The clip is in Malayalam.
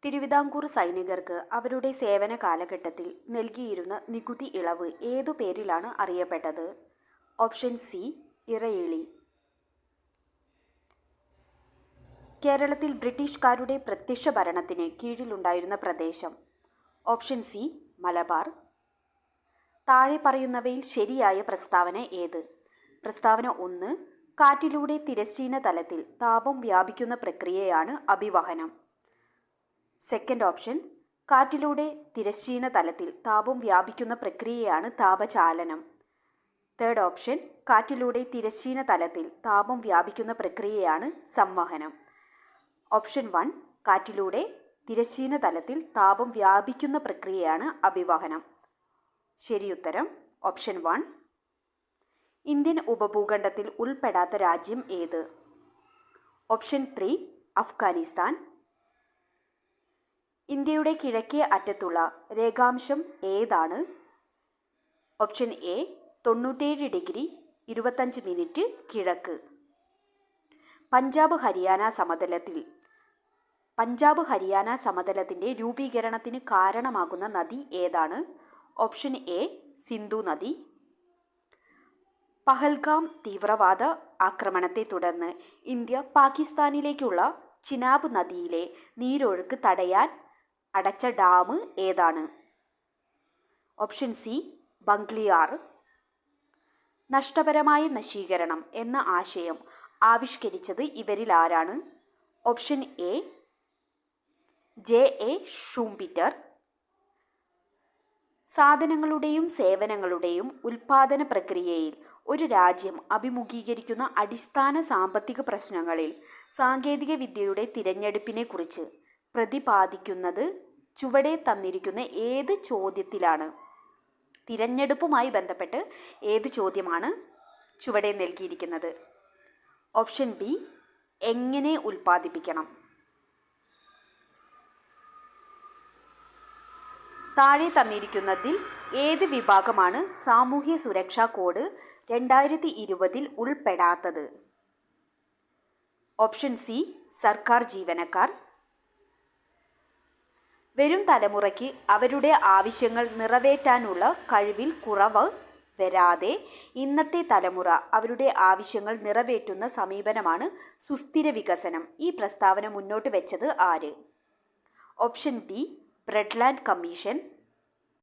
തിരുവിതാംകൂർ സൈനികർക്ക് അവരുടെ സേവന കാലഘട്ടത്തിൽ നൽകിയിരുന്ന നികുതി ഇളവ് ഏതു പേരിലാണ് അറിയപ്പെട്ടത്? ഓപ്ഷൻ സി ഇറയിളി. കേരളത്തിൽ ബ്രിട്ടീഷുകാരുടെ പ്രത്യക്ഷ ഭരണത്തിന് കീഴിലുണ്ടായിരുന്ന പ്രദേശം? Option C Malabar. താഴെ പറയുന്നവയിൽ ശരിയായ പ്രസ്താവന ഏത്? പ്രസ്താവന 1. കാറ്റിലൂടെ തിരശ്ചീന തലത്തിൽ താപം വ്യാപിക്കുന്ന പ്രക്രിയയാണ് അഭിവഹനം. സെക്കൻഡ് ഓപ്ഷൻ കാറ്റിലൂടെ തിരശ്ചീന തലത്തിൽ താപം വ്യാപിക്കുന്ന പ്രക്രിയയാണ് താപചാലനം. തേർഡ് ഓപ്ഷൻ കാറ്റിലൂടെ തിരശ്ചീന തലത്തിൽ താപം വ്യാപിക്കുന്ന പ്രക്രിയയാണ് സംവഹനം. ഓപ്ഷൻ 1 കാറ്റിലൂടെ തിരശ്ചീന തലത്തിൽ താപം വ്യാപിക്കുന്ന പ്രക്രിയയാണ് അഭിവഹനം. ശരിയുത്തരം ഓപ്ഷൻ 1. ഇന്ത്യൻ ഉപഭൂഖണ്ഡത്തിൽ ഉൾപ്പെടാത്ത രാജ്യം ഏത്? ഓപ്ഷൻ 3 അഫ്ഗാനിസ്ഥാൻ. ഇന്ത്യയുടെ കിഴക്കേ അറ്റത്തുള്ള രേഖാംശം ഏതാണ്? ഓപ്ഷൻ എ 97 ഡിഗ്രി 25 മിനിറ്റ് കിഴക്ക്. പഞ്ചാബ് ഹരിയാന സമതലത്തിൻ്റെ രൂപീകരണത്തിന് കാരണമാകുന്ന നദി ഏതാണ്? ഓപ്ഷൻ എ സിന്ധു നദി. പഹൽഗാം തീവ്രവാദ ആക്രമണത്തെ തുടർന്ന് ഇന്ത്യ പാകിസ്ഥാനിലേക്കുള്ള ചിനാബ് നദിയിലെ നീരൊഴുക്ക് തടയാൻ അടച്ച ഡാം ഏതാണ്? Option C ബംഗ്ലിയാർ. നഷ്ടപരമായ നശീകരണം എന്ന ആശയം ആവിഷ്കരിച്ചത് ഇവരിൽ ആരാണ്? Option A ജെ.എ. ഷൂംപീറ്റർ. സാധനങ്ങളുടെയും സേവനങ്ങളുടെയും ഉൽപാദന പ്രക്രിയയിൽ ഒരു രാജ്യം അഭിമുഖീകരിക്കുന്ന അടിസ്ഥാന സാമ്പത്തിക പ്രശ്നങ്ങളിൽ സാങ്കേതിക വിദ്യയുടെ തിരഞ്ഞെടുപ്പിനെക്കുറിച്ച് പ്രതിപാദിക്കുന്നത് ചുവടെ തന്നിരിക്കുന്ന ഏത് ചോദ്യത്തിലാണ്? തിരഞ്ഞെടുപ്പുമായി ബന്ധപ്പെട്ട് ഏത് ചോദ്യമാണ് ചുവടെ നൽകിയിരിക്കുന്നത്? ഓപ്ഷൻ ബി എങ്ങനെ ഉൽപ്പാദിപ്പിക്കണം. താഴെ തന്നിരിക്കുന്നതിൽ ഏത് വിഭാഗമാണ് സാമൂഹ്യ സുരക്ഷാ കോഡ് 2020 ഉൾപ്പെടാത്തത്? ഓപ്ഷൻ സി സർക്കാർ ജീവനക്കാർ. വരും തലമുറയ്ക്ക് അവരുടെ ആവശ്യങ്ങൾ നിറവേറ്റാനുള്ള കഴിവിൽ കുറവ് വരാതെ ഇന്നത്തെ തലമുറ അവരുടെ ആവശ്യങ്ങൾ നിറവേറ്റുന്ന സമീപനമാണ് സുസ്ഥിര വികസനം. ഈ പ്രസ്താവന മുന്നോട്ട് വെച്ചത് ആര്? Option B Brundtland commission.